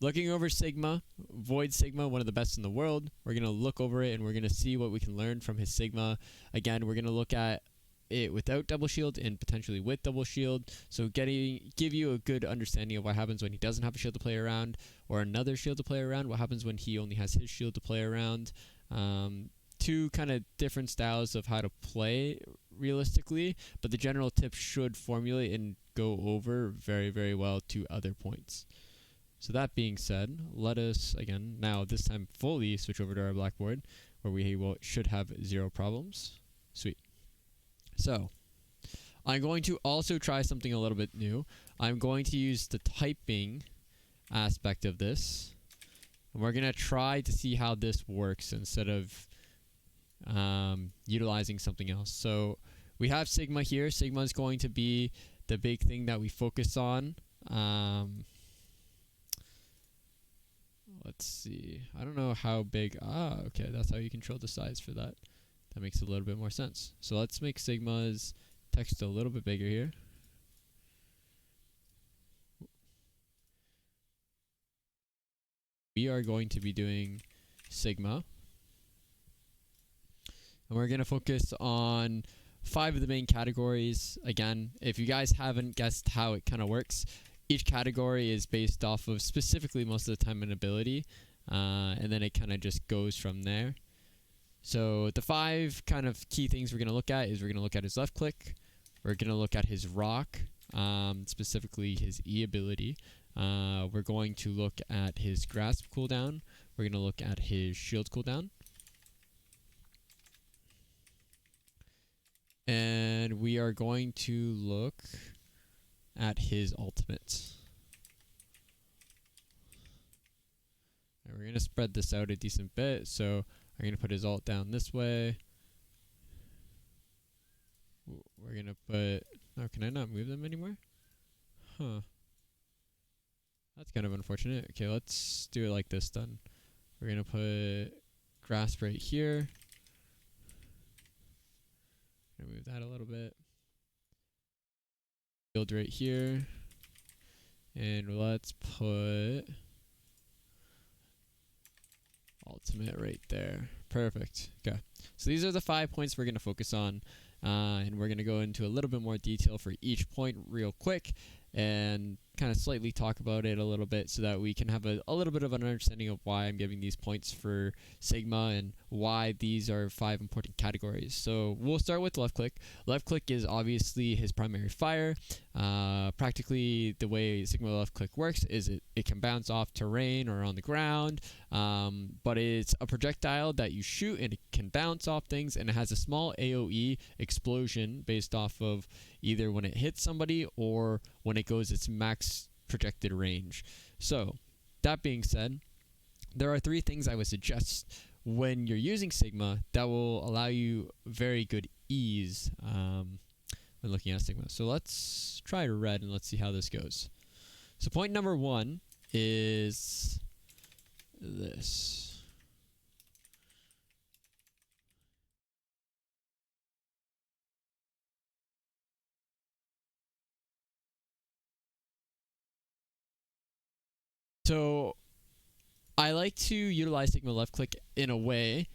looking over Sigma, Void Sigma, one of the best in the world. We're going to look over it and we're going to see what we can learn from his Sigma. Again, we're going to look at it without double shield and potentially with double shield, so give you a good understanding of what happens when he doesn't have a shield to play around or another shield to play around, what happens when he only has his shield to play around. Two kind of different styles of how to play realistically, but the general tips should formulate and go over very, very well to other points. So that being said, let us again now this time fully switch over to our blackboard where we should have zero problems. Sweet. So I'm going to also try something a little bit new. I'm going to use the typing aspect of this, and we're going to try to see how this works instead of utilizing something else. So we have Sigma here. Sigma is going to be the big thing that we focus on. Let's see. I don't know how big. Okay, that's how you control the size for that. That makes a little bit more sense. So let's make Sigma's text a little bit bigger here. We are going to be doing Sigma. And we're going to focus on 5 of the main categories. Again, if you guys haven't guessed how it kind of works, each category is based off of specifically most of the time an ability. And then it kind of just goes from there. So the 5 kind of key things we're going to look at is we're going to look at his left click. We're going to look at his rock, specifically his E ability. We're going to look at his grasp cooldown. We're going to look at his shield cooldown. And we are going to look at his ultimate. And we're going to spread this out a decent bit. So I'm going to put his ult down this way. We're going to put... Oh, can I not move them anymore? Huh. That's kind of unfortunate. Okay, let's do it like this then. We're going to put grasp right here. I'm going to move that a little bit. Shield right here. And let's put... ultimate right there. Perfect. Okay. So these are the 5 points we're going to focus on. And we're going to go into a little bit more detail for each point real quick and kind of slightly talk about it a little bit so that we can have a little bit of an understanding of why I'm giving these points for Sigma and why these are 5 important categories. So we'll start with left click. Left click is obviously his primary fire. Practically the way Sigma left click works is it can bounce off terrain or on the ground, but it's a projectile that you shoot and it can bounce off things, and it has a small AoE explosion based off of either when it hits somebody or when it goes its max projected range. So that being said, there are 3 things I would suggest when you're using Sigma that will allow you very good ease when looking at Sigma. So let's try red and let's see how this goes. So point number 1 is this. So I like to utilize Sigma left click in a way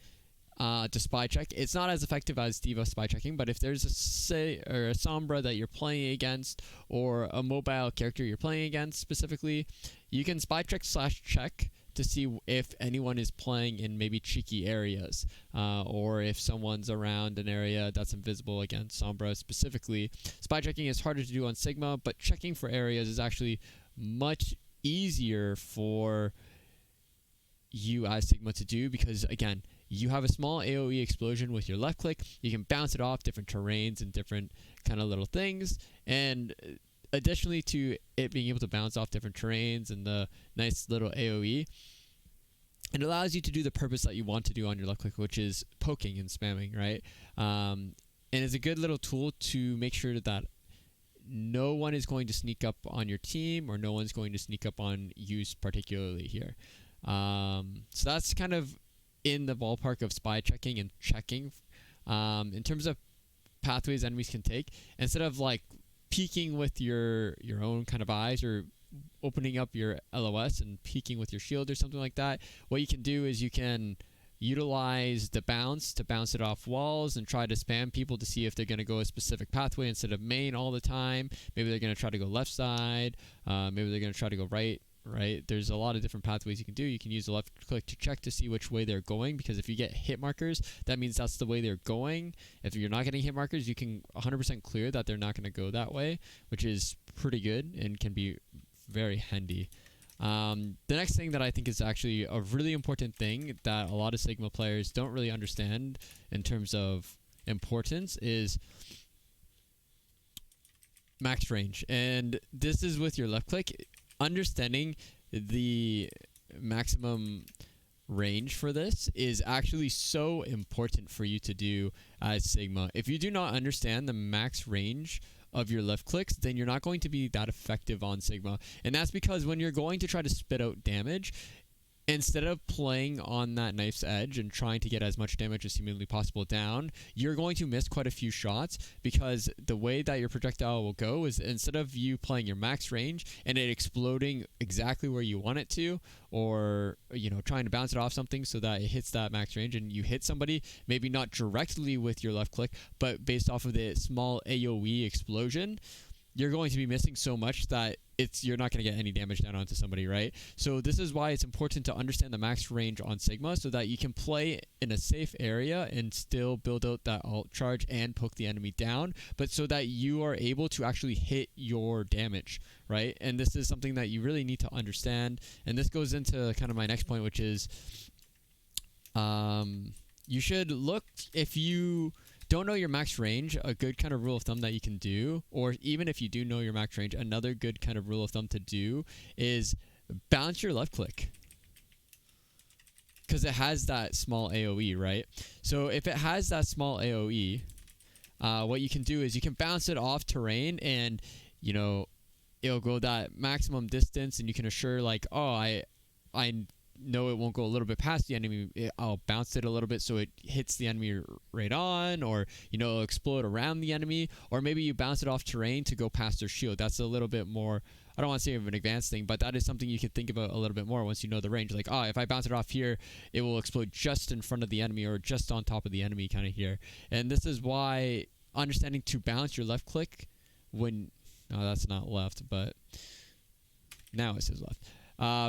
to spy check. It's not as effective as D.Va spy checking, but if there's a Sombra that you're playing against or a mobile character you're playing against specifically, you can spy check/check to see if anyone is playing in maybe cheeky areas, or if someone's around an area that's invisible against Sombra specifically. Spy checking is harder to do on Sigma, but checking for areas is actually much easier for you as Sigma to do because, again, you have a small AoE explosion with your left click. You can bounce it off different terrains and different kind of little things. And additionally to it being able to bounce off different terrains and the nice little AoE, it allows you to do the purpose that you want to do on your left click, which is poking and spamming, right? And it's a good little tool to make sure that no one is going to sneak up on your team or no one's going to sneak up on you particularly here. So that's kind of in the ballpark of spy checking and checking. In terms of pathways enemies can take, instead of like peeking with your own kind of eyes or opening up your LOS and peeking with your shield or something like that, what you can do is you can utilize the bounce to bounce it off walls and try to spam people to see if they're going to go a specific pathway instead of main all the time. Maybe they're going to try to go left side. Maybe they're going to try to go right. There's a lot of different pathways you can do. You can use the left click to check to see which way they're going, because if you get hit markers, that means that's the way they're going. If you're not getting hit markers, you can 100% clear that they're not going to go that way, which is pretty good and can be very handy. The next thing that I think is actually a really important thing that a lot of Sigma players don't really understand in terms of importance is max range. And this is with your left click. Understanding the maximum range for this is actually so important for you to do as Sigma. If you do not understand the max range of your left clicks, then you're not going to be that effective on Sigma. And that's because when you're going to try to spit out damage, instead of playing on that knife's edge and trying to get as much damage as humanly possible down, you're going to miss quite a few shots, because the way that your projectile will go is, instead of you playing your max range and it exploding exactly where you want it to, or trying to bounce it off something so that it hits that max range and you hit somebody, maybe not directly with your left click, but based off of the small AoE explosion, you're going to be missing so much that you're not going to get any damage down onto somebody, right? So this is why it's important to understand the max range on Sigma, so that you can play in a safe area and still build out that alt charge and poke the enemy down, but so that you are able to actually hit your damage, right? And this is something that you really need to understand. And this goes into kind of my next point, which is you should look, if you don't know your max range, a good kind of rule of thumb that you can do, or even if you do know your max range, another good kind of rule of thumb to do is bounce your left click, because it has that small AoE, right? So if it has that small AoE, what you can do is you can bounce it off terrain, and it'll go that maximum distance, and you can assure like, oh, I know it won't go a little bit past the enemy. I'll bounce it a little bit so it hits the enemy right on, or it'll explode around the enemy, or maybe you bounce it off terrain to go past their shield. That's a little bit more, I don't want to say of an advanced thing, but that is something you can think about a little bit more once you know the range. Like, oh, if I bounce it off here, it will explode just in front of the enemy or just on top of the enemy kind of here. And this is why understanding to bounce your left click when, no, that's not left, but now it says left.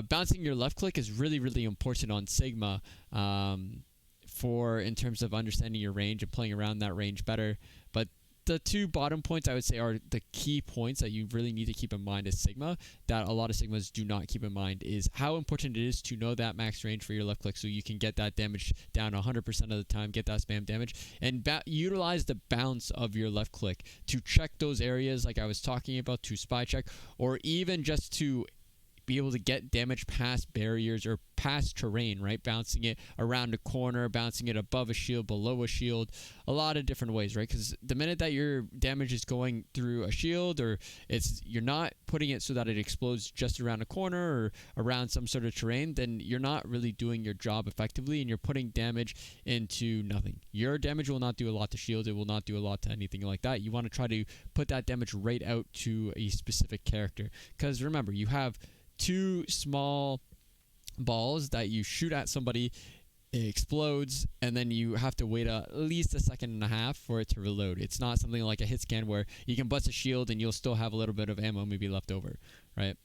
Bouncing your left click is really, really important on Sigma in terms of understanding your range and playing around that range better. But the two bottom points I would say are the key points that you really need to keep in mind as Sigma, that a lot of Sigmas do not keep in mind, is how important it is to know that max range for your left click so you can get that damage down 100% of the time, get that spam damage, and utilize the bounce of your left click to check those areas like I was talking about, to spy check, or even just to be able to get damage past barriers or past terrain, right? Bouncing it around a corner, bouncing it above a shield, below a shield, a lot of different ways, right? Because the minute that your damage is going through a shield, or you're not putting it so that it explodes just around a corner or around some sort of terrain, then you're not really doing your job effectively, and you're putting damage into nothing. Your damage will not do a lot to shields. It will not do a lot to anything like that. You want to try to put that damage right out to a specific character, because remember, you have two small balls that you shoot at somebody, it explodes, and then you have to wait at least a second and a half for it to reload. It's not something like a hit scan where you can bust a shield and you'll still have a little bit of ammo maybe left over, right?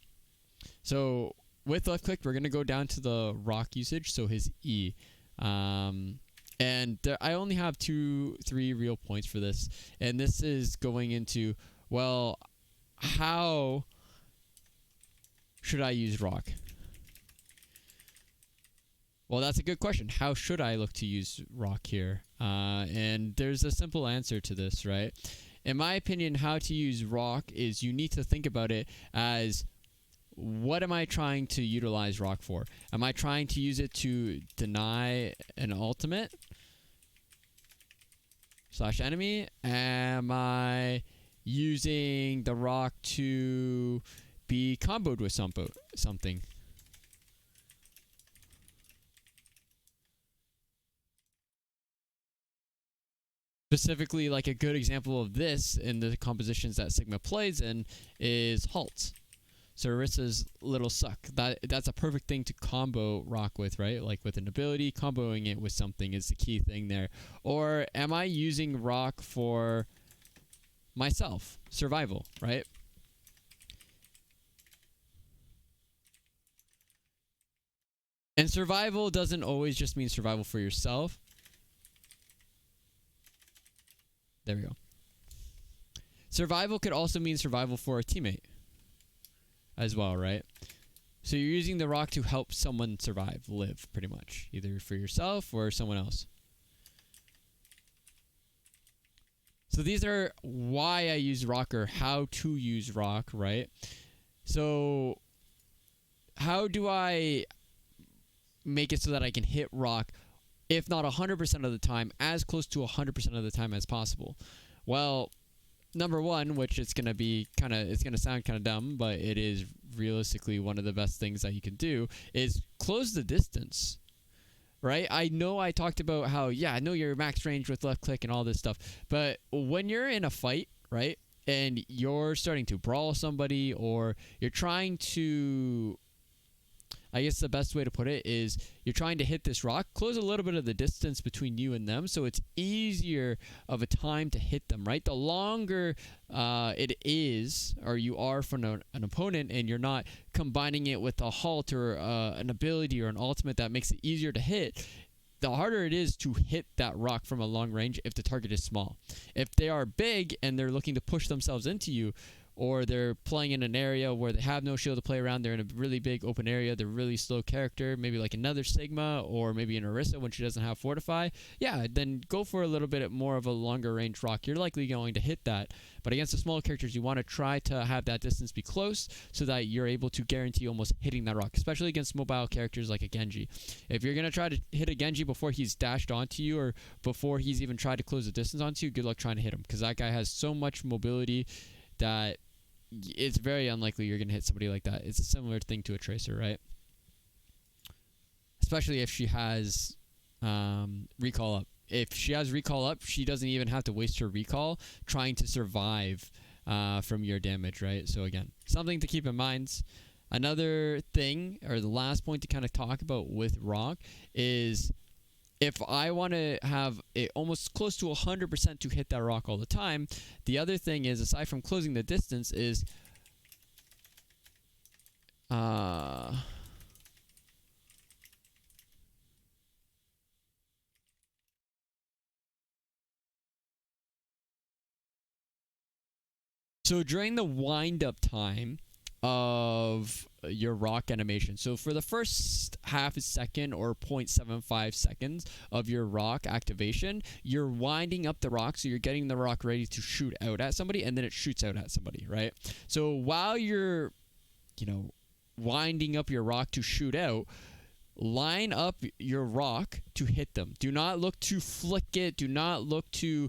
So with left click, we're going to go down to the rock usage, so his E. And I only have 3 real points for this, and this is going into, well, how should I use rock? Well, that's a good question. How should I look to use rock here? And there's a simple answer to this, right? In my opinion, how to use rock is you need to think about it as, what am I trying to utilize rock for? Am I trying to use it to deny an ultimate / enemy? Am I using the rock to be comboed with something? Specifically, like a good example of this in the compositions that Sigma plays in is halts. Sarissa's little suck. That's a perfect thing to combo rock with, right? Like with an ability, comboing it with something is the key thing there. Or am I using rock for myself? Survival, right? And survival doesn't always just mean survival for yourself. There we go. Survival could also mean survival for a teammate as well, right? So you're using the rock to help someone survive, live, pretty much. Either for yourself or someone else. So these are why I use rock, or how to use rock, right? So how do I make it so that I can hit rock, if not 100% of the time, as close to 100% of the time as possible? Well, number one, which it's going to be it's going to sound kind of dumb, but it is realistically one of the best things that you can do, is close the distance, right? I know I talked about how, I know you're max range with left click and all this stuff, but when you're in a fight, right, and you're starting to brawl somebody, or you're trying to, I guess the best way to put it is, you're trying to hit this rock, close a little bit of the distance between you and them, so it's easier of a time to hit them, right? The longer it is, or you are from an opponent, and you're not combining it with a halt or an ability or an ultimate that makes it easier to hit, the harder it is to hit that rock from a long range if the target is small. If they are big and they're looking to push themselves into you, or they're playing in an area where they have no shield to play around, they're in a really big open area, they're really slow character, maybe like another Sigma, or maybe an Orisa when she doesn't have Fortify, then go for a little bit more of a longer range rock. You're likely going to hit that. But against the smaller characters, you want to try to have that distance be close, so that you're able to guarantee almost hitting that rock, especially against mobile characters like a Genji. If you're going to try to hit a Genji before he's dashed onto you, or before he's even tried to close the distance onto you, good luck trying to hit him, because that guy has so much mobility that it's very unlikely you're going to hit somebody like that. It's a similar thing to a Tracer, right? Especially if she has recall up. If she has recall up, she doesn't even have to waste her recall trying to survive from your damage, right? So again, something to keep in mind. Another thing, or the last point to kind of talk about with rock, is if I want to have it almost close to 100% to hit that rock all the time, the other thing is, aside from closing the distance, is so during the wind-up time of your rock animation, so for the first half a second or 0.75 seconds of your rock activation, you're winding up the rock, so you're getting the rock ready to shoot out at somebody, and then it shoots out at somebody, right? So while you're, winding up your rock to shoot out, line up your rock to hit them. Do not look to flick it. Do not look to,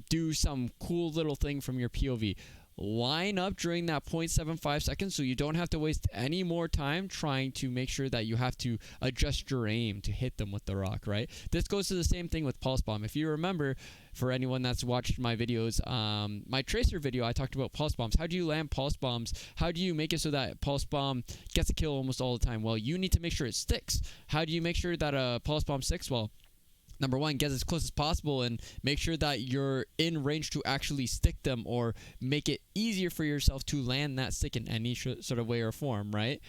do some cool little thing from your POV. Line up during that 0.75 seconds, so you don't have to waste any more time trying to make sure that you have to adjust your aim to hit them with the rock, right? This goes to the same thing with Pulse Bomb. If you remember, for anyone that's watched my videos, my Tracer video, I talked about Pulse Bombs. How do you land Pulse Bombs? How do you make it so that Pulse Bomb gets a kill almost all the time? Well, you need to make sure it sticks. How do you make sure that a Pulse Bomb sticks? Well, number one, get as close as possible and make sure that you're in range to actually stick them, or make it easier for yourself to land that stick in any sort of way or form, right?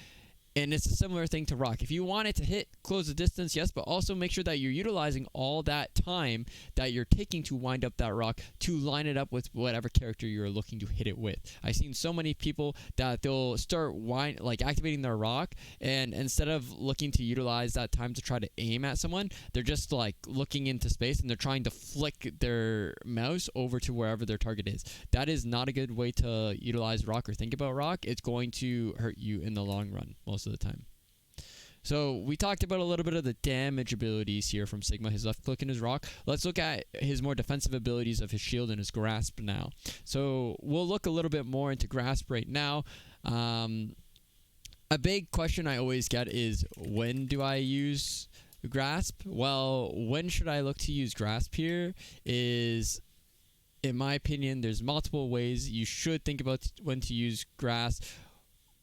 And it's a similar thing to rock. If you want it to hit, close the distance, yes, but also make sure that you're utilizing all that time that you're taking to wind up that rock to line it up with whatever character you're looking to hit it with. I've seen so many people that they'll start activating their rock, and instead of looking to utilize that time to try to aim at someone, they're just looking into space, and they're trying to flick their mouse over to wherever their target is. That is not a good way to utilize rock or think about rock. It's going to hurt you in the long run most of the time. So we talked about a little bit of the damage abilities here from Sigma, his left click and his rock. Let's look at his more defensive abilities of his shield and his grasp now. So we'll look a little bit more into grasp right now. A big question I always get is, when do I use grasp? Well, when should I look to use grasp here is, in my opinion, there's multiple ways you should think about when to use grasp.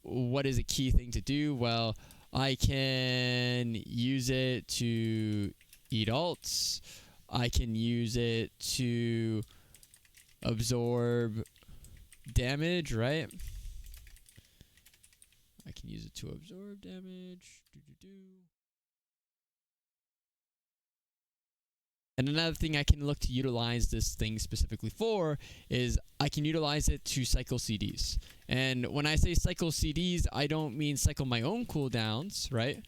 what is a key thing to do? Well, I can use it to eat alts. I can use it to absorb damage, right? I can use it to absorb damage. And another thing I can look to utilize this thing specifically for is I can utilize it to cycle CDs. And when I say cycle CDs, I don't mean cycle my own cooldowns, right?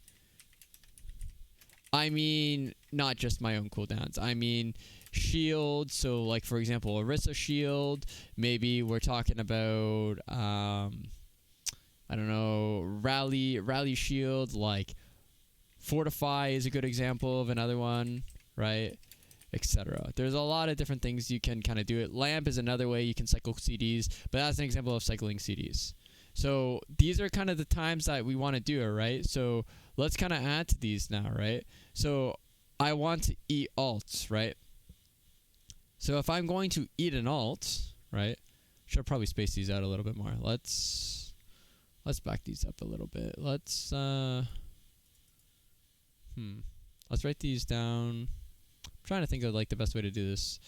I mean not just my own cooldowns. I mean shield. So like for example, Orisa shield. Maybe we're talking about I don't know, rally shield. Like fortify is a good example of another one, right? Etc. There's a lot of different things you can kind of do it. Lamp is another way you can cycle CDs, but that's an example of cycling CDs. So these are kind of the times that we want to do it, right? So let's kind of add to these now, right? So I want to eat alts, right? So if I'm going to eat an alt, right? Should probably space these out a little bit more. Let's back these up a little bit. Let's write these down. I'm trying to think of like the best way to do this.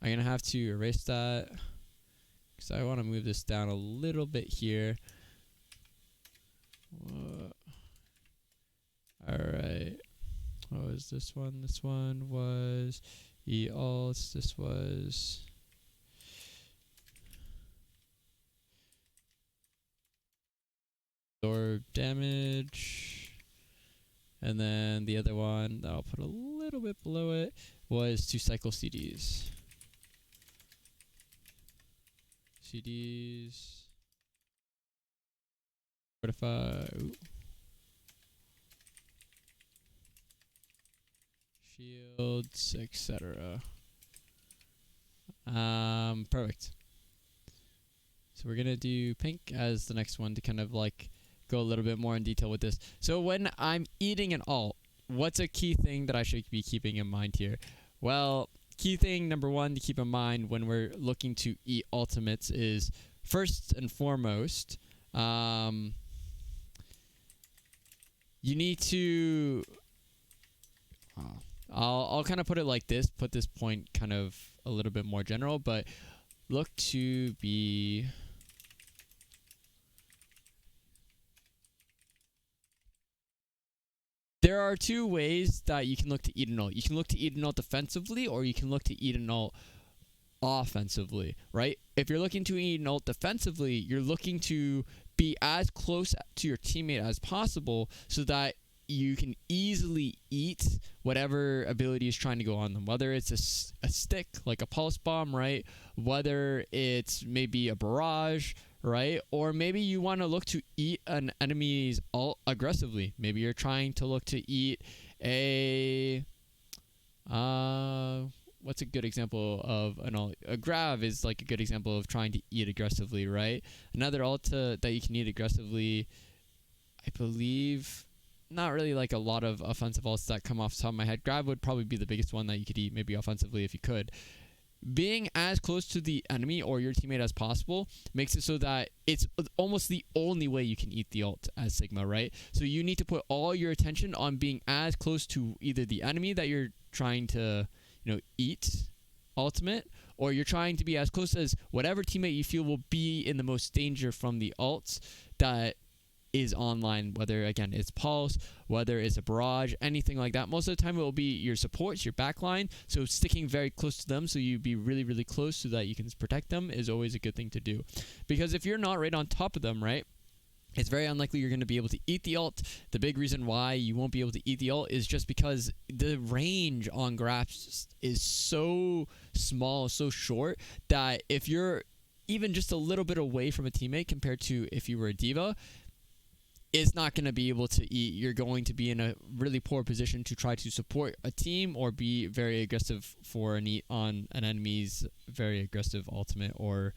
I'm gonna have to erase that because I want to move this down a little bit here. Alright. What was this one? This one was alts. This was absorb damage. And then the other one that I'll put a little bit below it was to cycle CDs. CDs. Fortify. Shields, etc. Perfect. So we're gonna do pink as the next one to kind of like go a little bit more in detail with this. So when I'm eating an alt, what's a key thing that I should be keeping in mind here? Well, key thing number one to keep in mind when we're looking to eat ultimates is first and foremost, you need to I'll kind of put it like this, put this point kind of a little bit more general, but look to be there are two ways that you can look to eat an ult. You can look to eat an ult defensively, or you can look to eat an ult offensively, right? If you're looking to eat an ult defensively, you're looking to be as close to your teammate as possible so that you can easily eat whatever ability is trying to go on them, whether it's a stick like a pulse bomb, right? Whether it's maybe a barrage, right? Or maybe you want to look to eat an enemy's ult aggressively. Maybe you're trying to look to eat a what's a good example of an ult? A grav is like a good example of trying to eat aggressively, right? Another ult that you can eat aggressively, I believe, not really like a lot of offensive ults that come off the top of my head. Grav would probably be the biggest one that you could eat, maybe offensively if you could. Being as close to the enemy or your teammate as possible makes it so that it's almost the only way you can eat the ult as Sigma, right? So you need to put all your attention on being as close to either the enemy that you're trying to, eat ultimate, or you're trying to be as close as whatever teammate you feel will be in the most danger from the ults that is online, whether again it's pulse, whether it's a barrage, anything like that. Most of the time it will be your supports, your backline, so sticking very close to them so you be really, really close so that you can protect them is always a good thing to do. Because if you're not right on top of them, right, it's very unlikely you're going to be able to eat the ult. The big reason why you won't be able to eat the ult is just because the range on graphs is so small, so short, that if you're even just a little bit away from a teammate compared to if you were a diva, is not going to be able to eat. You're going to be in a really poor position to try to support a team or be very aggressive for an eat on an enemy's very aggressive ultimate or,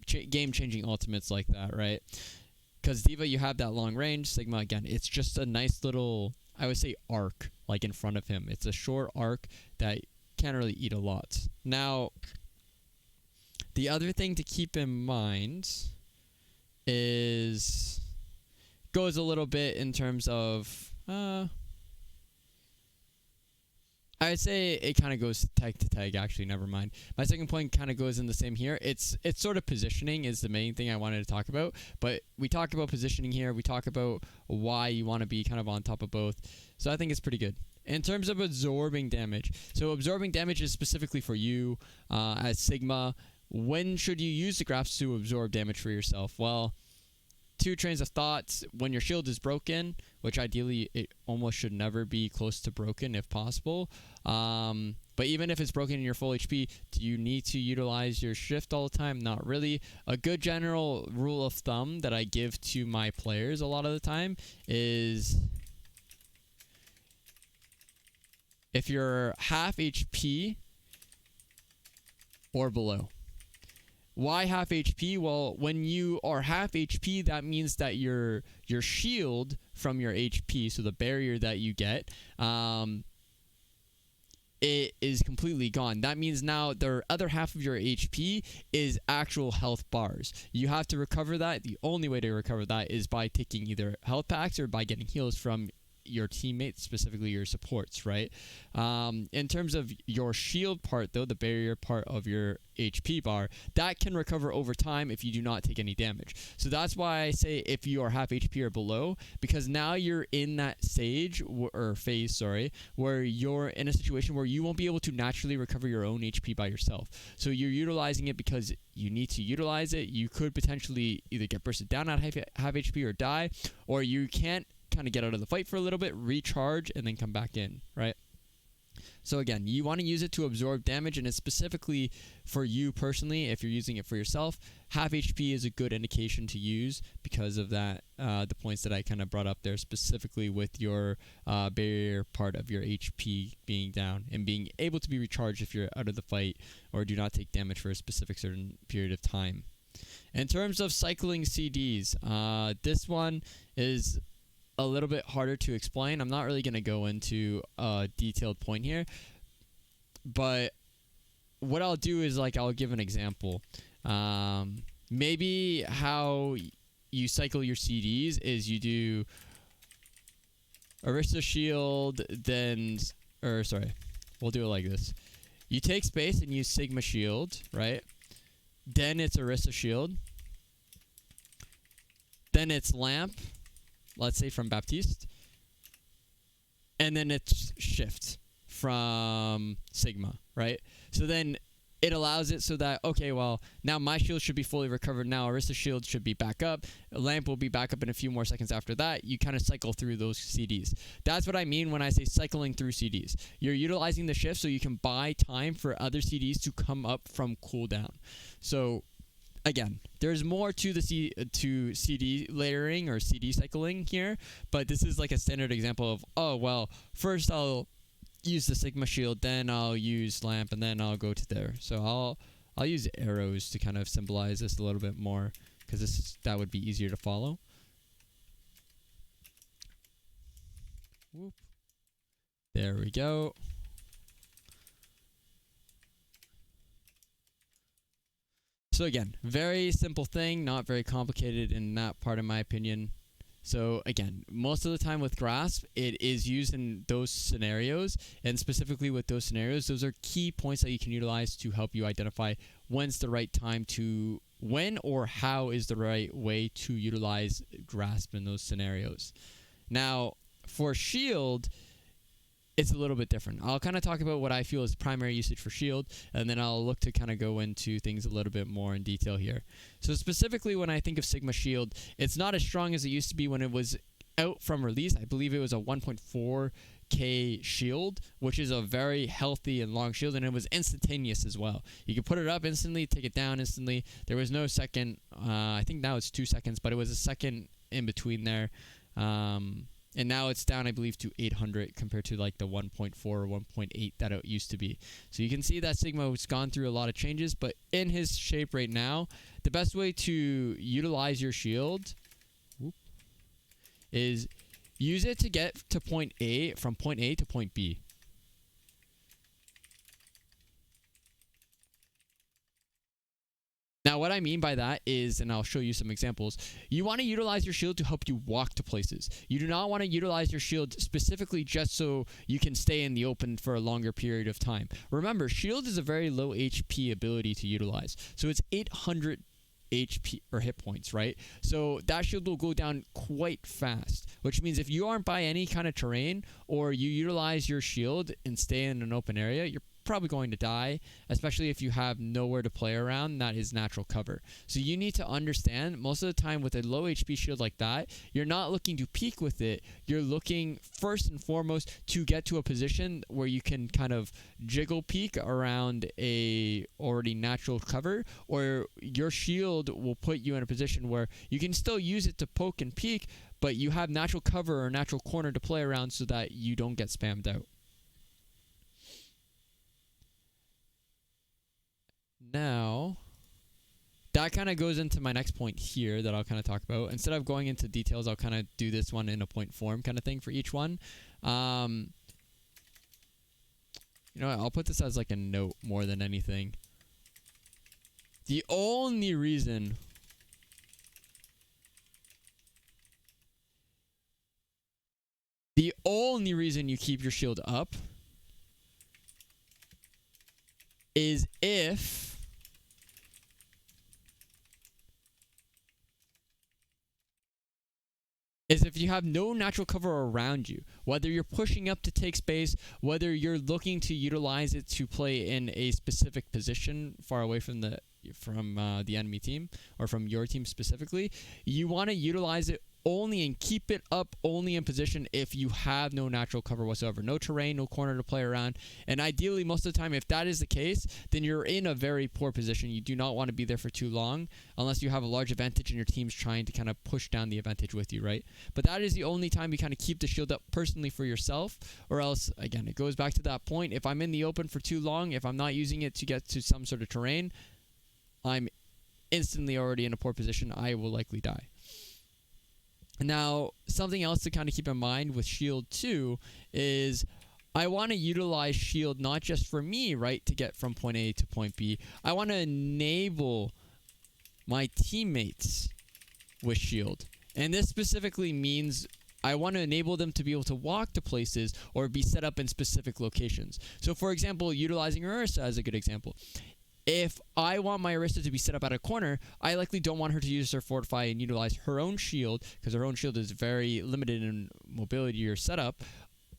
game-changing ultimates like that, right? Because Diva, you have that long range. Sigma, again, it's just a nice little, I would say, arc, like in front of him. It's a short arc that can't really eat a lot. Now, the other thing to keep in mind is goes a little bit in terms of I would say it kind of goes tag to tag. Actually, never mind. My second point kind of goes in the same here. It's sort of positioning is the main thing I wanted to talk about. But we talk about positioning here. We talk about why you want to be kind of on top of both. So I think it's pretty good. In terms of absorbing damage, so absorbing damage is specifically for you as Sigma. When should you use the graphs to absorb damage for yourself? Well, two trains of thoughts. When your shield is broken, which ideally it almost should never be close to broken if possible. But even if it's broken in your full HP, do you need to utilize your shift all the time? Not really. A good general rule of thumb that I give to my players a lot of the time is if you're half HP or below. Why half HP? Well, when you are half HP, that means that your shield from your HP, so the barrier that you get, it is completely gone. That means now the other half of your HP is actual health bars. You have to recover that. The only way to recover that is by taking either health packs or by getting heals from your teammates, specifically your supports, right? In terms of your shield part, though, the barrier part of your HP bar, that can recover over time if you do not take any damage. So that's why I say if you are half HP or below, because now you're in that stage or phase, sorry, where you're in a situation where you won't be able to naturally recover your own HP by yourself. So you're utilizing it because you need to utilize it. You could potentially either get bursted down at half HP or die, or you can't kind of get out of the fight for a little bit, recharge, and then come back in, right? So again, you want to use it to absorb damage, and it's specifically for you personally. If you're using it for yourself, half HP is a good indication to use because of that, the points that I kind of brought up there, specifically with your barrier part of your HP being down and being able to be recharged if you're out of the fight or do not take damage for a specific certain period of time. In terms of cycling CDs, this one is a little bit harder to explain. I'm not really going to go into a detailed point here, but what I'll do is I'll give an example. Maybe how you cycle your CDs is you do Arista Shield, we'll do it like this. You take space and use Sigma Shield, right? Then it's Arista Shield. Then it's Lamp, let's say from Baptiste, and then it's shift from Sigma, right? So then it allows it so that, okay, well, now my shield should be fully recovered. Now Arista shield should be back up. Lamp will be back up in a few more seconds after that. You kind of cycle through those CDs. That's what I mean when I say cycling through CDs. You're utilizing the shift so you can buy time for other CDs to come up from cooldown. So again, there's more to the CD layering or CD cycling here, but this is like a standard example of, oh, well, first I'll use the Sigma shield, then I'll use Lamp, and then I'll go to there. So I'll use arrows to kind of symbolize this a little bit more, because that would be easier to follow. Whoop. There we go. So again, very simple thing, not very complicated in that part, in my opinion. So again, most of the time with Grasp, it is used in those scenarios, and specifically with those scenarios, those are key points that you can utilize to help you identify when's the right time to, when or how is the right way to utilize Grasp in those scenarios. Now, for Shield, it's a little bit different. I'll kind of talk about what I feel is primary usage for Shield, and then I'll look to kind of go into things a little bit more in detail here. So specifically when I think of Sigma Shield, it's not as strong as it used to be when it was out from release. I believe it was a 1.4K shield, which is a very healthy and long shield, and it was instantaneous as well. You could put it up instantly, take it down instantly. There was no second, I think now it's 2 seconds, but it was a second in between there. And now it's down, I believe, to 800 compared to like the 1.4 or 1.8 that it used to be. So you can see that Sigma has gone through a lot of changes, but in his shape right now, the best way to utilize your shield is use it to get to point A, from point A to point B. Now, what I mean by that is, and I'll show you some examples, you want to utilize your shield to help you walk to places. You do not want to utilize your shield specifically just so you can stay in the open for a longer period of time. Remember, shield is a very low HP ability to utilize. So it's 800 HP or hit points, right? So that shield will go down quite fast, which means if you aren't by any kind of terrain or you utilize your shield and stay in an open area, you're probably going to die, especially if you have nowhere to play around that is natural cover. So you need to understand, most of the time with a low HP shield like that, you're not looking to peek with it. You're looking first and foremost to get to a position where you can kind of jiggle peek around a already natural cover, or your shield will put you in a position where you can still use it to poke and peek, but you have natural cover or natural corner to play around so that you don't get spammed out. Now, that kind of goes into my next point here that I'll kind of talk about. Instead of going into details, I'll kind of do this one in a point form kind of thing for each one. You know what, I'll put this as like a note more than anything. The only reason you keep your shield up is if you have no natural cover around you, whether you're pushing up to take space, whether you're looking to utilize it to play in a specific position far away from the enemy team or from your team specifically, you want to utilize it only and keep it up only in position if you have no natural cover whatsoever, no terrain, no corner to play around. And ideally, most of the time, if that is the case, then you're in a very poor position. You do not want to be there for too long unless you have a large advantage and your team's trying to kind of push down the advantage with you, right? But that is the only time you kind of keep the shield up personally for yourself, or else, again, it goes back to that point. If I'm in the open for too long, if I'm not using it to get to some sort of terrain, I'm instantly already in a poor position. I will likely die. Now, something else to kind of keep in mind with shield too is I want to utilize shield not just for me, right, to get from point A to point B. I want to enable my teammates with shield. And this specifically means I want to enable them to be able to walk to places or be set up in specific locations. So, for example, utilizing Ursa as a good example. If I want my Arista to be set up at a corner, I likely don't want her to use her Fortify and utilize her own shield, because her own shield is very limited in mobility or setup.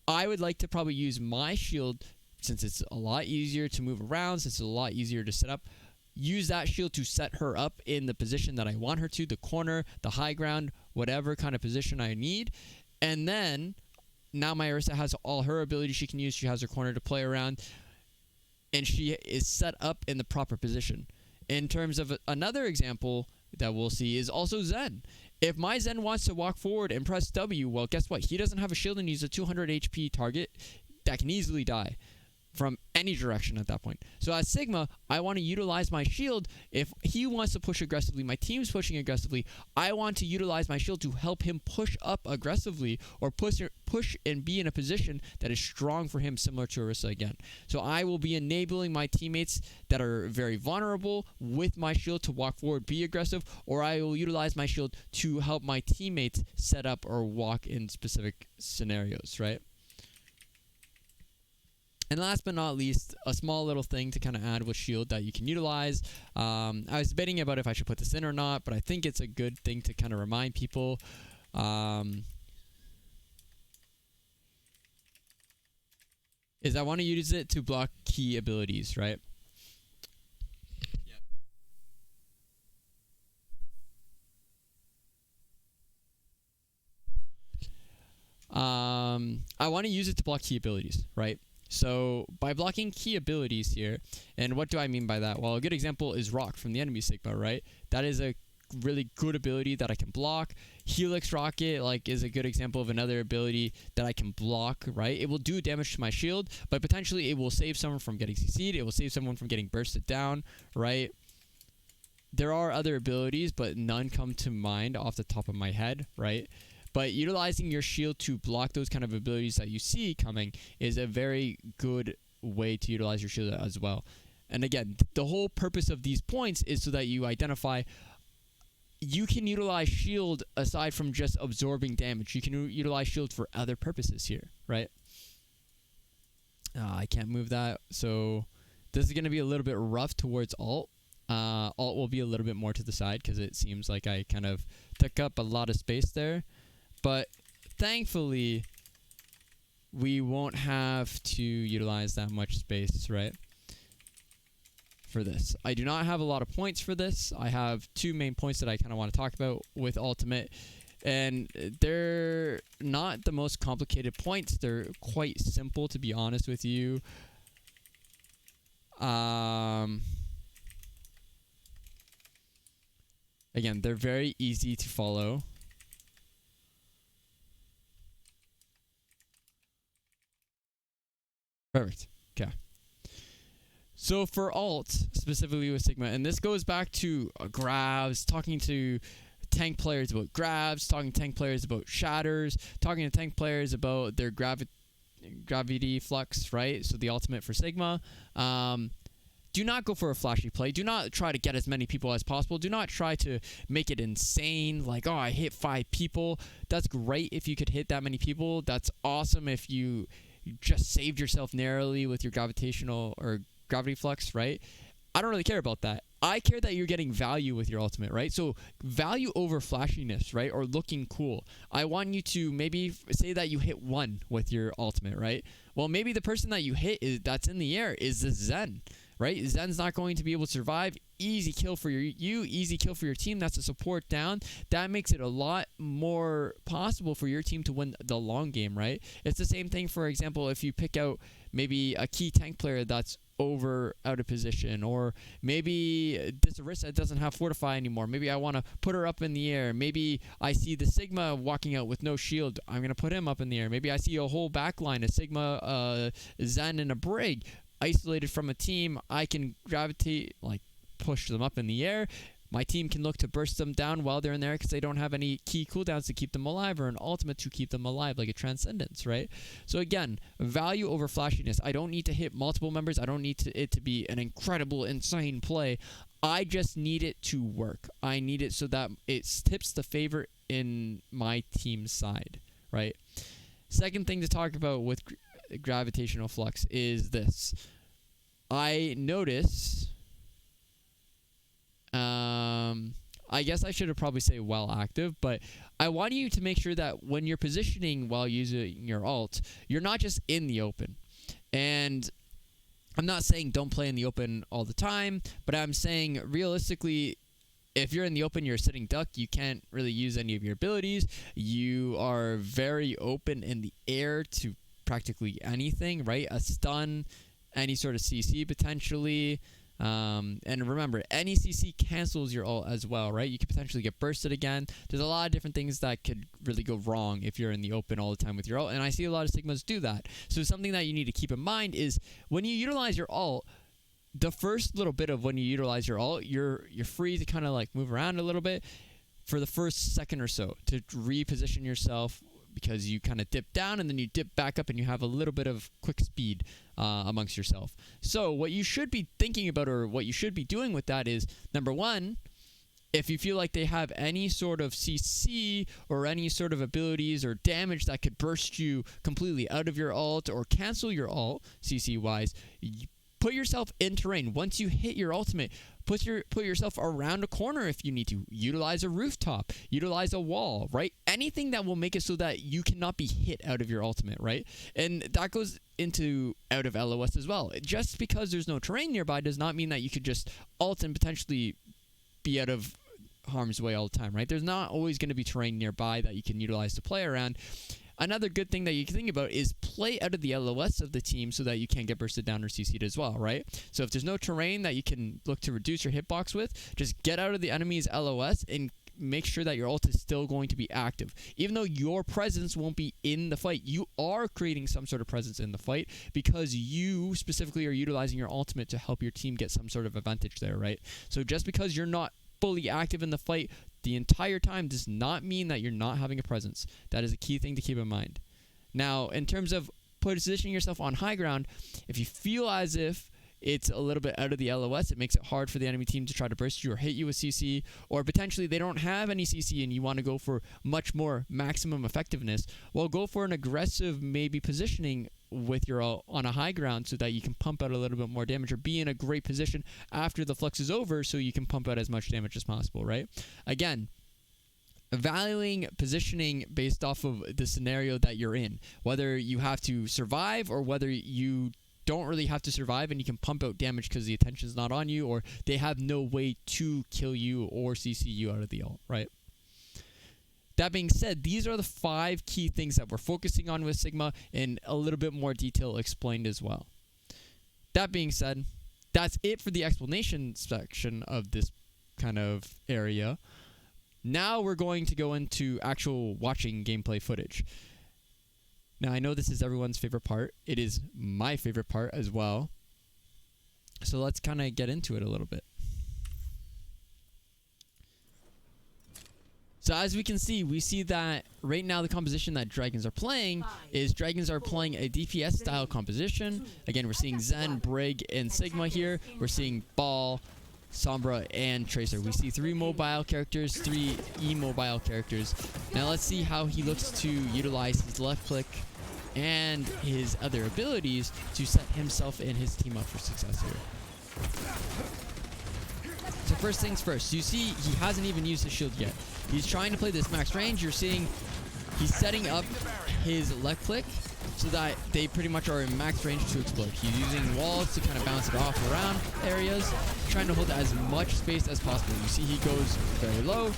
I would like to probably use my shield, since it's a lot easier to move around, since it's a lot easier to set up, use that shield to set her up in the position that I want her to, the corner, the high ground, whatever kind of position I need. And then, now my Arista has all her abilities she can use. She has her corner to play around, and she is set up in the proper position. In terms of another example that we'll see is also Zen. If my Zen wants to walk forward and press W, well, guess what? He doesn't have a shield and he's a 200 HP target that can easily die from any direction at that point. So as Sigma, I want to utilize my shield. If he wants to push aggressively, my team's pushing aggressively, I want to utilize my shield to help him push up aggressively or push and be in a position that is strong for him, similar to Orisa again. So I will be enabling my teammates that are very vulnerable with my shield to walk forward, be aggressive, or I will utilize my shield to help my teammates set up or walk in specific scenarios, right? And last but not least, a small little thing to kind of add with shield that you can utilize. I was debating about if I should put this in or not, but I think it's a good thing to kind of remind people. Is I want to use it to block key abilities, right? I want to use it to block key abilities, right? So by blocking key abilities here, and what do I mean by that? Well, a good example is Rock from the enemy Sigma, right? That is a really good ability that I can block. Helix Rocket is a good example of another ability that I can block, right? It will do damage to my shield, but potentially it will save someone from getting CC'd. It will save someone from getting bursted down, right? There are other abilities, but none come to mind off the top of my head, right? But utilizing your shield to block those kind of abilities that you see coming is a very good way to utilize your shield as well. And again, the whole purpose of these points is so that you identify you can utilize shield aside from just absorbing damage. You can utilize shield for other purposes here, right? I can't move that. So this is going to be a little bit rough towards alt. Alt will be a little bit more to the side because it seems like I kind of took up a lot of space there. But thankfully, we won't have to utilize that much space, right? For this. I do not have a lot of points for this. I have two main points that I kind of want to talk about with ultimate. And they're not the most complicated points. They're quite simple, to be honest with you. Again, they're very easy to follow. Perfect. Okay. So for alt, specifically with Sigma, and this goes back to grabs, talking to tank players about grabs, talking to tank players about shatters, talking to tank players about their gravity flux, right? So the ultimate for Sigma. Do not go for a flashy play. Do not try to get as many people as possible. Do not try to make it insane. Like, oh, I hit 5 people. That's great if you could hit that many people. That's awesome if you just saved yourself narrowly with your gravitational or gravity flux, right? I don't really care about that. I care that you're getting value with your ultimate, right? So value over flashiness, right? Or looking cool. I want you to maybe say that you hit 1 with your ultimate, right? Well, maybe the person that you hit that's in the air is the Zen, right? Zen's not going to be able to survive. Easy kill for you, easy kill for your team. That's a support down. That makes it a lot more possible for your team to win the long game, right? It's the same thing, for example, if you pick out maybe a key tank player that's out of position, or maybe this Orisa doesn't have fortify anymore. Maybe I want to put her up in the air. Maybe I see the Sigma walking out with no shield. I'm going to put him up in the air. Maybe I see a whole backline, a Sigma, Zen, and a Brig isolated from a team. I can gravitate, like push them up in the air. My team can look to burst them down while they're in there because they don't have any key cooldowns to keep them alive or an ultimate to keep them alive, like a Transcendence, right? So again, value over flashiness. I don't need to hit multiple members. I don't need it to be an incredible, insane play. I just need it to work. I need it so that it tips the favor in my team's side, right? Second thing to talk about with gravitational flux is this. I notice... I guess I should have probably say while active, but I want you to make sure that when you're positioning while using your ult, you're not just in the open. And I'm not saying don't play in the open all the time, but I'm saying realistically, if you're in the open, you're a sitting duck, you can't really use any of your abilities. You are very open in the air to practically anything, right? A stun, any sort of CC potentially. And remember, any CC cancels your ult as well, right? You could potentially get bursted again. There's a lot of different things that could really go wrong if you're in the open all the time with your ult, and I see a lot of Sigmas do that. So something that you need to keep in mind is when you utilize your ult, the first little bit of when you utilize your ult, you're free to kind of like move around a little bit for the first second or so to reposition yourself, because you kind of dip down and then you dip back up and you have a little bit of quick speed amongst yourself. So what you should be thinking about, or what you should be doing with that, is number one, if you feel like they have any sort of CC or any sort of abilities or damage that could burst you completely out of your ult or cancel your ult CC wise, put yourself in terrain. Once you hit your ultimate, put yourself around a corner if you need to. Utilize a rooftop. Utilize a wall, right? Anything that will make it so that you cannot be hit out of your ultimate, right? And that goes into out of LOS as well. Just because there's no terrain nearby does not mean that you could just ult and potentially be out of harm's way all the time, right? There's not always going to be terrain nearby that you can utilize to play around. Another good thing that you can think about is play out of the LOS of the team so that you can't get bursted down or CC'd as well, right? So if there's no terrain that you can look to reduce your hitbox with, just get out of the enemy's LOS and make sure that your ult is still going to be active. Even though your presence won't be in the fight, you are creating some sort of presence in the fight because you specifically are utilizing your ultimate to help your team get some sort of advantage there, right? So just because you're not fully active in the fight the entire time does not mean that you're not having a presence. That is a key thing to keep in mind. Now, in terms of positioning yourself on high ground, if you feel as if it's a little bit out of the LOS. It makes it hard for the enemy team to try to burst you or hit you with CC, or potentially they don't have any CC and you want to go for much more maximum effectiveness. Well, go for an aggressive maybe positioning with your ult on a high ground so that you can pump out a little bit more damage, or be in a great position after the flux is over so you can pump out as much damage as possible, right? Again, valuing positioning based off of the scenario that you're in, whether you have to survive or whether you don't really have to survive and you can pump out damage because the attention's not on you, or they have no way to kill you or CC you out of the ult, right? That being said, these are the 5 key things that we're focusing on with Sigma, in a little bit more detail explained as well. That being said, that's it for the explanation section of this kind of area. Now we're going to go into actual watching gameplay footage. Now, I know this is everyone's favorite part. It is my favorite part as well. So let's kind of get into it a little bit. So as we can see, we see that right now the composition that Dragons are playing is Dragons are playing a DPS style composition. Again, we're seeing Zen, Brig, and Sigma here. We're seeing Ball, Sombra, and Tracer. We see 3 mobile characters, 3 immobile characters. Now let's see how he looks to utilize his left click and his other abilities to set himself and his team up for success here. So first things first, you see he hasn't even used his shield yet. He's trying to play this max range. You're seeing he's setting up his left click so that they pretty much are in max range to explode. He's using walls to kind of bounce it off around areas, trying to hold as much space as possible. You see he goes very low.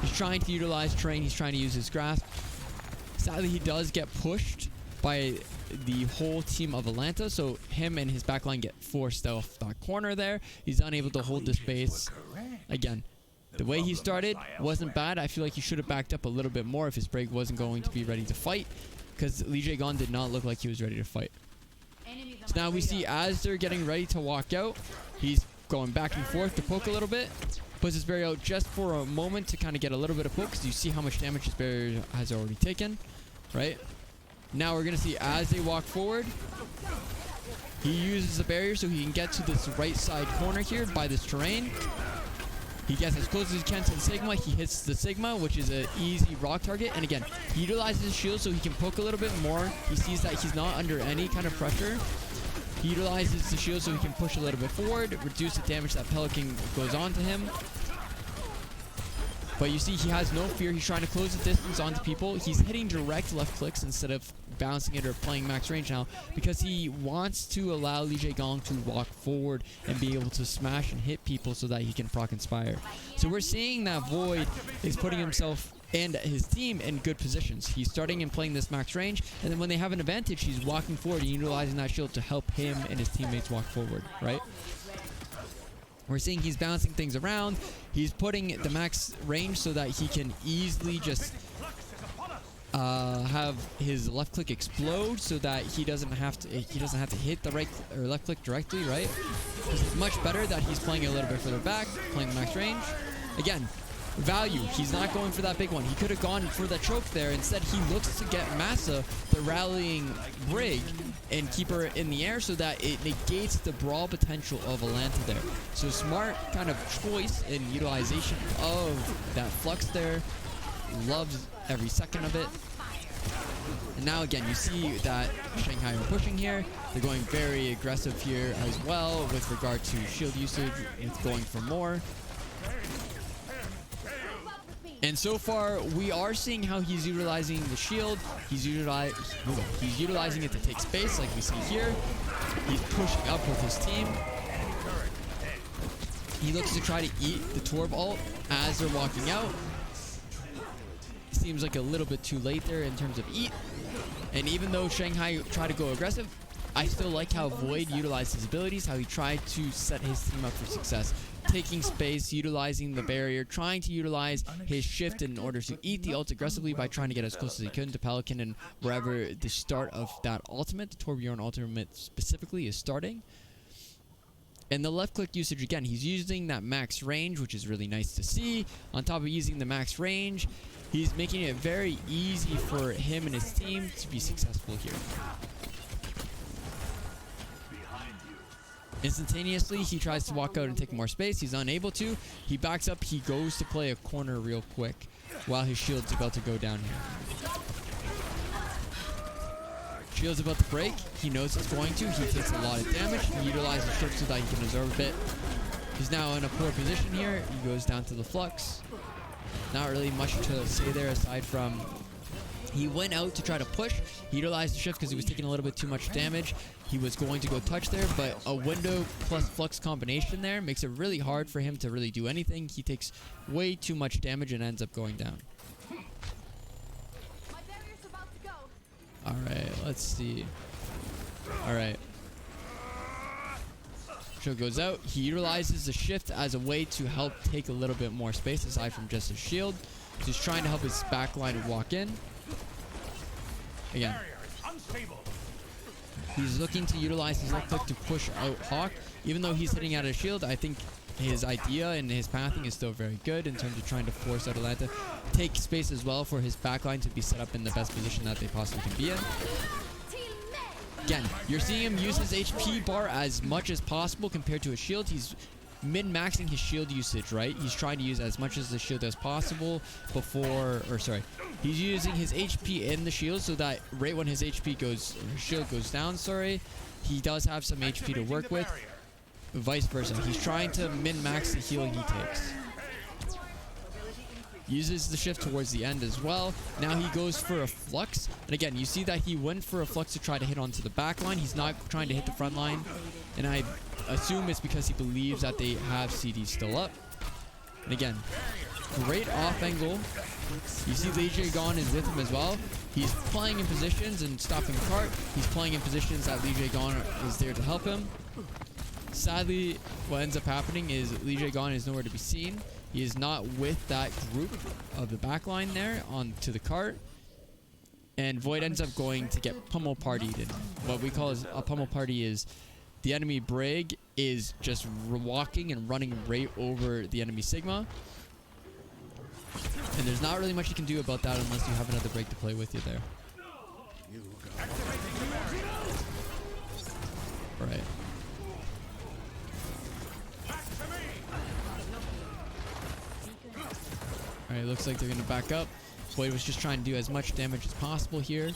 He's trying to utilize terrain. He's trying to use his grasp. Sadly, he does get pushed by the whole team of Atlanta, so him and his backline get forced off that corner there. He's unable to hold the space. Again, the way he started wasn't bad. I feel like he should have backed up a little bit more if his break wasn't going to be ready to fight, because Lee Jae-gon did not look like he was ready to fight. So now we see as they're getting ready to walk out, he's going back and forth to poke a little bit. Puts his barrier out just for a moment to kind of get a little bit of poke, because you see how much damage his barrier has already taken, right? Now we're going to see as they walk forward, he uses the barrier so he can get to this right side corner here by this terrain. He gets as close as he can to the Sigma. He hits the Sigma, which is an easy rock target. And again, he utilizes his shield so he can poke a little bit more. He sees that he's not under any kind of pressure. He utilizes the shield so he can push a little bit forward, reduce the damage that Pelican goes on to him. But you see, he has no fear. He's trying to close the distance onto people. He's hitting direct left clicks instead of bouncing it or playing max range now, because he wants to allow Lee Jae-gong to walk forward and be able to smash and hit people so that he can proc Inspire. So we're seeing that Void is putting himself and his team in good positions. He's starting and playing this max range, and then when they have an advantage, he's walking forward and utilizing that shield to help him and his teammates walk forward, right? We're seeing he's bouncing things around. He's putting the max range so that he can easily just have his left click explode, so that he doesn't have to hit the right or left click directly, right? It's much better that he's playing a little bit further back, playing the max range. Again, value. He's not going for that big one. He could have gone for the choke there. Instead, he looks to get Massa, the rallying Brig, and keep her in the air so that it negates the brawl potential of Atlanta there. So smart kind of choice and utilization of that flux there. Loves every second of it. And now again, you see that Shanghai are pushing here. They're going very aggressive here as well with regard to shield usage. It's going for more. And so far, we are seeing how he's utilizing the shield. He's utilizing it to take space, like we see here. He's pushing up with his team. He looks to try to eat the Torb ult as they're walking out. Seems like a little bit too late there in terms of eat. And even though Shanghai tried to go aggressive, I still like how Void utilized his abilities, how he tried to set his team up for success. Taking space, utilizing the barrier, trying to utilize his shift in order to eat the ult aggressively by trying to get as close as he could to Pelican and wherever the start of that ultimate, the Torbjorn ultimate specifically, is starting. And the left click usage, again, he's using that max range, which is really nice to see. On top of using the max range, he's making it very easy for him and his team to be successful here. Instantaneously, he tries to walk out and take more space. He's unable to. He backs up. He goes to play a corner real quick while his shield's about to go down here. Shield's about to break. He knows it's going to. He takes a lot of damage. He utilizes shift so that he can absorb a bit. He's now in a poor position here. He goes down to the flux. Not really much to say there aside from he went out to try to push. He utilized the shift because he was taking a little bit too much damage. He was going to go touch there, but a window plus flux combination there makes it really hard for him to really do anything. He takes way too much damage and ends up going down. Alright, let's see. Alright. Shield goes out. He utilizes the shift as a way to help take a little bit more space aside from just his shield. So he's trying to help his backline walk in. Again. He's looking to utilize his left click to push out Hawk. Even though he's hitting out a shield, I think his idea and his pathing is still very good in terms of trying to force out Atlanta. Take space as well for his backline to be set up in the best position that they possibly can be in. Again, you're seeing him use his HP bar as much as possible compared to his shield. He's min-maxing his shield usage, right? He's trying to use as much as the shield as possible before, or sorry, he's using his HP in the shield so that right when his HP goes, his shield goes down, sorry, he does have some HP to work with. Vice versa. He's trying to min-max the healing he takes. Uses the shift towards the end as well. Now he goes for a flux. And again, you see that he went for a flux to try to hit onto the back line. He's not trying to hit the front line. And I assume it's because he believes that they have CD still up. And again, great off angle. You see Lijiang Gon is with him as well. He's playing in positions and stopping cart. He's playing in positions that Lijiang Gon is there to help him. Sadly, what ends up happening is Lijiang Gon is nowhere to be seen. He is not with that group of the backline there onto the cart. And Void ends up going to get pummel partied. And what we call as a pummel party is the enemy Brig is just walking and running right over the enemy Sigma. And there's not really much you can do about that unless you have another Brig to play with you there. Alright. Alright, looks like they're going to back up. Void was just trying to do as much damage as possible here.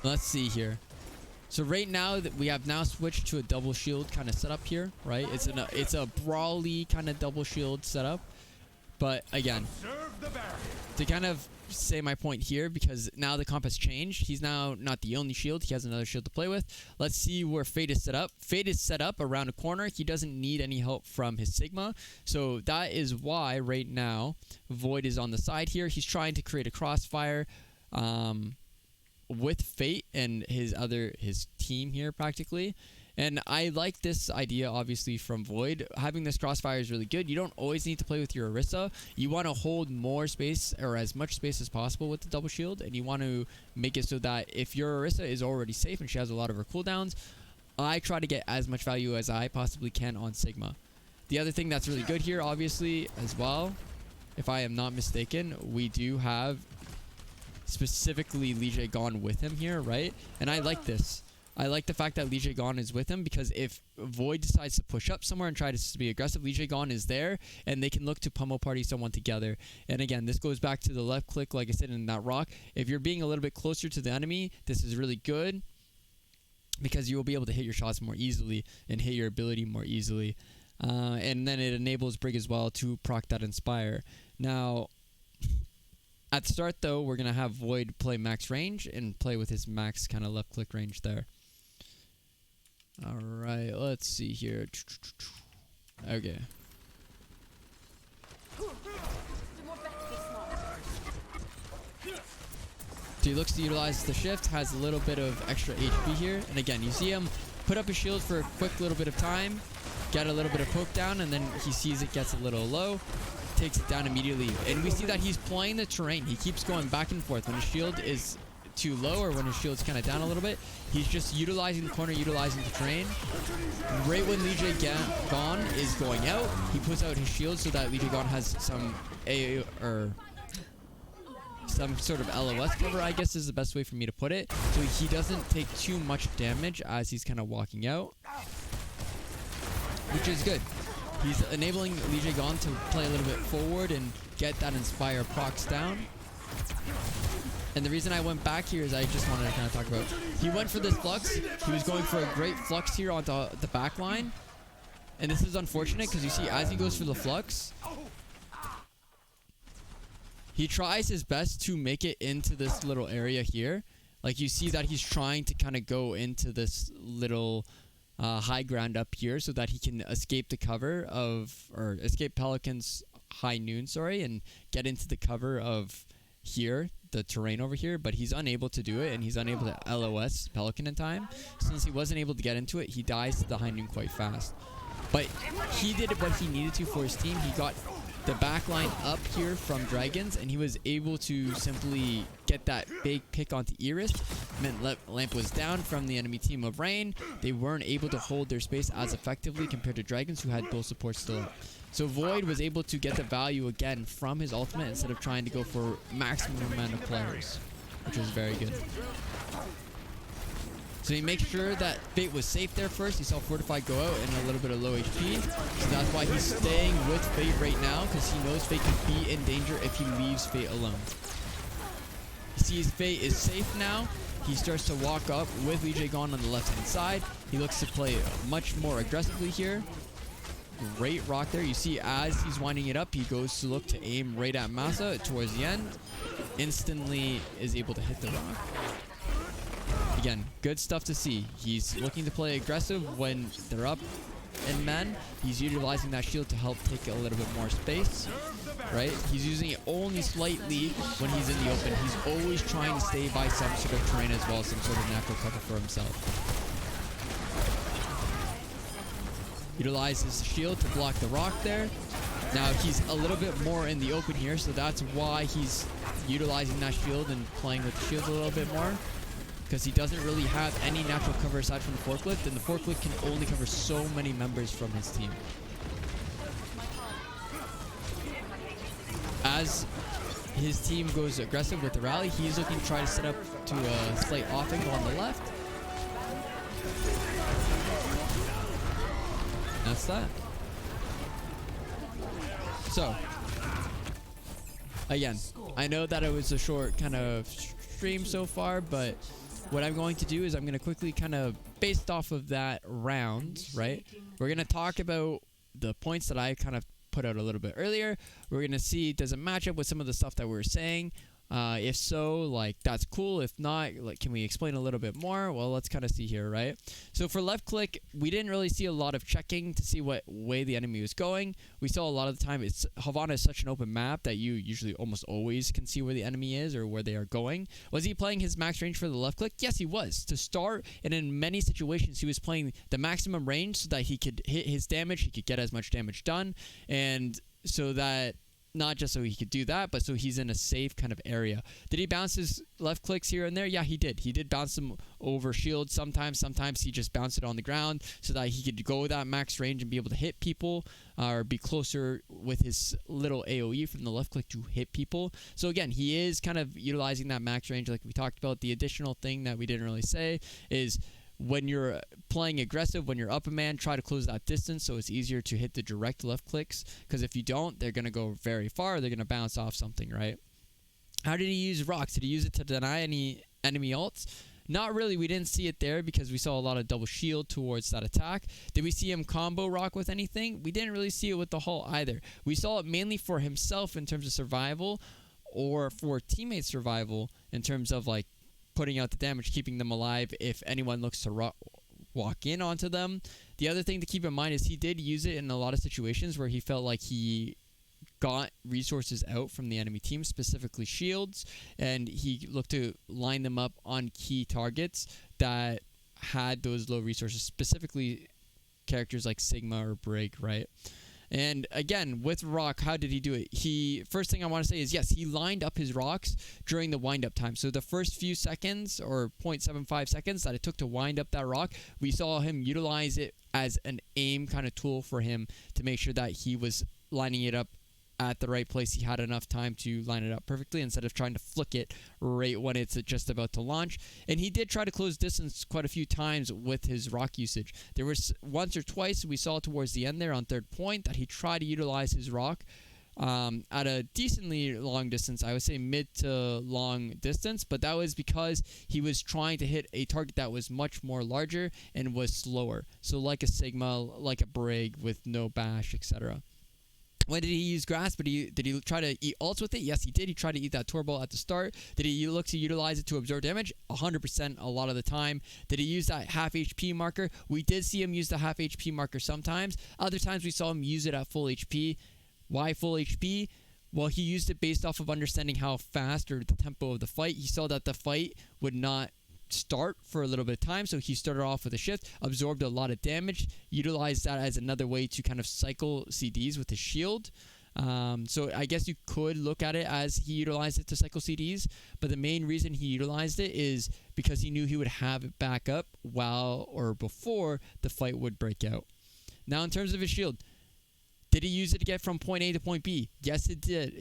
Let's see here. So right now that we have now switched to a double shield kind of setup here, right? It's a brawly kind of double shield setup. But again, to kind of say my point here, because now the comp has changed. He's now not the only shield. He has another shield to play with. Let's see where Fate is set up. Fate is set up around a corner. He doesn't need any help from his Sigma. So that is why right now Void is on the side here. He's trying to create a crossfire with Fate and his team here practically. And I like this idea, obviously, from Void. Having this crossfire is really good. You don't always need to play with your Orisa. You want to hold more space, or as much space as possible with the double shield. And you want to make it so that if your Orisa is already safe and she has a lot of her cooldowns, I try to get as much value as I possibly can on Sigma. The other thing that's really good here, obviously, as well, if I am not mistaken, we do have specifically Lijiang Gon with him here, right? And I like this. I like the fact that Lijiang Gon is with him, because if Void decides to push up somewhere and try to be aggressive, Lijiang Gon is there and they can look to pummel party someone together. And again, this goes back to the left click, like I said, in that rock. If you're being a little bit closer to the enemy, this is really good because you will be able to hit your shots more easily and hit your ability more easily. And then it enables Brig as well to proc that Inspire. Now, at the start though, we're going to have Void play max range and play with his max kind of left click range there. Alright, let's see here. Okay. So he looks to utilize the shift, has a little bit of extra HP here. And again, you see him put up his shield for a quick little bit of time, get a little bit of poke down, and then he sees it gets a little low, takes it down immediately. And we see that he's playing the terrain. He keeps going back and forth. When his shield is too low or when his shield's kind of down a little bit, he's just utilizing the corner, utilizing the terrain. Right when Lijiang Gon is going out, he puts out his shield so that Lijiang Gon has some some sort of LOS cover, I guess is the best way for me to put it. So he doesn't take too much damage as he's kind of walking out, which is good. He's enabling Li Gon to play a little bit forward and get that Inspire procs down. And the reason I went back here is I just wanted to kind of talk about, he went for this flux. He was going for a great flux here onto the back line. And this is unfortunate because you see as he goes for the flux, he tries his best to make it into this little area here. Like you see that he's trying to kind of go into this little high ground up here so that he can escape the cover of, or escape Pelican's high noon, sorry, and get into the cover of here, the terrain over here, but he's unable to do it, and he's unable to LOS Pelican in time. Since he wasn't able to get into it, he dies to the high noon quite fast. But he did what he needed to for his team. He got the backline up here from Dragons, and he was able to simply get that big pick onto Iris. Meant Lamp was down from the enemy team of Rain. They weren't able to hold their space as effectively compared to Dragons, who had both supports still up. So Void was able to get the value again from his ultimate instead of trying to go for maximum amount of players, which was very good. So he makes sure that Fate was safe there first. He saw Fortified go out and a little bit of low HP. So that's why he's staying with Fate right now, because he knows Fate can be in danger if he leaves Fate alone. He sees Fate is safe now. He starts to walk up with Li Gon on the left-hand side. He looks to play much more aggressively here. Great rock there. You see as he's winding it up, he goes to look to aim right at Masa towards the end. Instantly is able to hit the rock. Again, good stuff to see. He's looking to play aggressive when they're up in men. He's utilizing that shield to help take a little bit more space, right? He's using it only slightly when he's in the open. He's always trying to stay by some sort of terrain as well as some sort of natural cover for himself. Utilizes the shield to block the rock there. Now he's a little bit more in the open here, so that's why he's utilizing that shield and playing with the shield a little bit more, because he doesn't really have any natural cover aside from the forklift, and the forklift can only cover so many members from his team. As his team goes aggressive with the rally, he's looking to try to set up to a slight off angle on the left. That's that. So, again, I know that it was a short kind of stream so far, but what I'm going to do is I'm going to quickly kind of, based off of that round, right, we're going to talk about the points that I kind of put out a little bit earlier. We're going to see, does it match up with some of the stuff that we were saying? If so, like, that's cool. If not, like, can we explain a little bit more? Well, let's kind of see here, right? So for left click, we didn't really see a lot of checking to see what way the enemy was going. We saw a lot of the time, Havana is such an open map that you usually almost always can see where the enemy is or where they are going. Was he playing his max range for the left click? Yes, he was. To start, and in many situations, he was playing the maximum range so that he could hit his damage, he could get as much damage done, and so that not just so he could do that, but so he's in a safe kind of area. Did he bounce his left clicks here and there? Yeah, he did. He did bounce them over shield sometimes. Sometimes he just bounced it on the ground so that he could go that max range and be able to hit people, or be closer with his little AoE from the left click to hit people. So again, he is kind of utilizing that max range like we talked about. The additional thing that we didn't really say is, when you're playing aggressive, when you're up a man, try to close that distance so it's easier to hit the direct left clicks, because if you don't, they're going to go very far. They're going to bounce off something, right? How did he use rocks? Did he use it to deny any enemy ults? Not really. We didn't see it there because we saw a lot of double shield towards that attack. Did we see him combo rock with anything? We didn't really see it with the hull either. We saw it mainly for himself in terms of survival, or for teammate survival in terms of like putting out the damage, keeping them alive if anyone looks to walk in onto them. The other thing to keep in mind is he did use it in a lot of situations where he felt like he got resources out from the enemy team, specifically shields, and he looked to line them up on key targets that had those low resources, specifically characters like Sigma or Brig, right? And again, with rock, how did he do it? First thing I want to say is, yes, he lined up his rocks during the wind-up time. So the first few seconds, or 0.75 seconds that it took to wind up that rock, we saw him utilize it as an aim kind of tool for him to make sure that he was lining it up at the right place. He had enough time to line it up perfectly instead of trying to flick it right when it's just about to launch. And he did try to close distance quite a few times with his rock usage. There was once or twice we saw towards the end there on third point that he tried to utilize his rock at a decently long distance, I would say mid to long distance, but that was because he was trying to hit a target that was much more larger and was slower. So like a Sigma, like a Brig with no bash, etc. When did he use grass? But did he try to eat ults with it? Yes, he did. He tried to eat that turbo at the start. Did he look to utilize it to absorb damage? 100% a lot of the time. Did he use that half HP marker? We did see him use the half HP marker sometimes. Other times we saw him use it at full HP. Why full HP? Well, he used it based off of understanding how fast or the tempo of the fight. He saw that the fight would not start for a little bit of time, so he started off with a shift, absorbed a lot of damage, utilized that as another way to kind of cycle CDs with his shield. So I guess you could look at it as he utilized it to cycle CDs, but the main reason he utilized it is because he knew he would have it back up while or before the fight would break out. Now, in terms of his shield, did he use it to get from point A to point B? Yes, it did.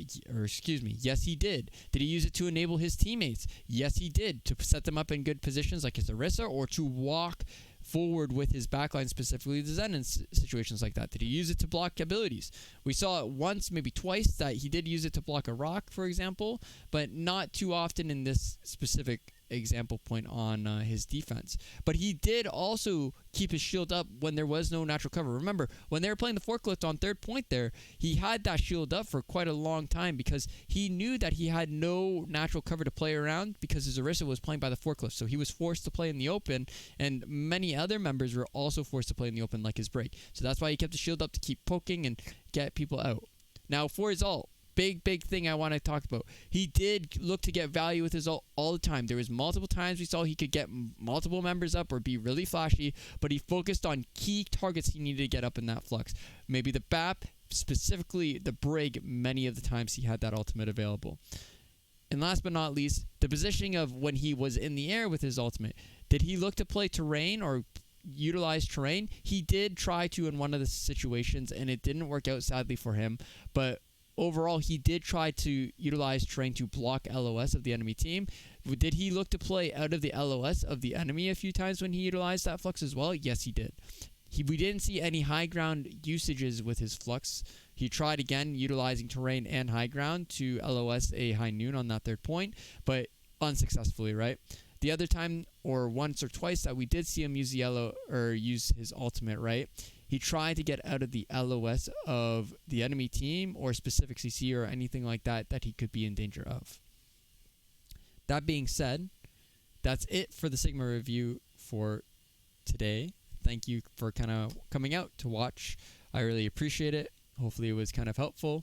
Yes, he did. Did he use it to enable his teammates? Yes, he did. To set them up in good positions like his Orisa, or to walk forward with his backline, specifically the Zen in situations like that. Did he use it to block abilities? We saw it once, maybe twice, that he did use it to block a rock, for example, but not too often in this specific example point on his defense. But he did also keep his shield up when there was no natural cover. Remember, when they were playing the forklift on third point there, he had that shield up for quite a long time because he knew that he had no natural cover to play around because his Orisa was playing by the forklift. So he was forced to play in the open, and many other members were also forced to play in the open like his break. So that's why he kept the shield up to keep poking and get people out. Now, for his ult, big thing I want to talk about. He did look to get value with his ult all the time. There was multiple times we saw he could get multiple members up or be really flashy, but he focused on key targets he needed to get up in that flux. Maybe the BAP, specifically the Brig, many of the times he had that ultimate available. And last but not least, the positioning of when he was in the air with his ultimate. Did he look to play terrain or utilize terrain? He did try to in one of the situations, and it didn't work out, sadly, for him, but overall, he did try to utilize terrain to block LOS of the enemy team. Did he look to play out of the LOS of the enemy a few times when he utilized that flux as well? Yes, he did. We didn't see any high ground usages with his flux. He tried again utilizing terrain and high ground to LOS a high noon on that third point, but unsuccessfully, right? The other time, or once or twice that we did see him use use his ultimate, right? He tried to get out of the LOS of the enemy team or specific CC or anything like that that he could be in danger of. That being said, that's it for the Sigma review for today. Thank you for kind of coming out to watch. I really appreciate it. Hopefully it was kind of helpful.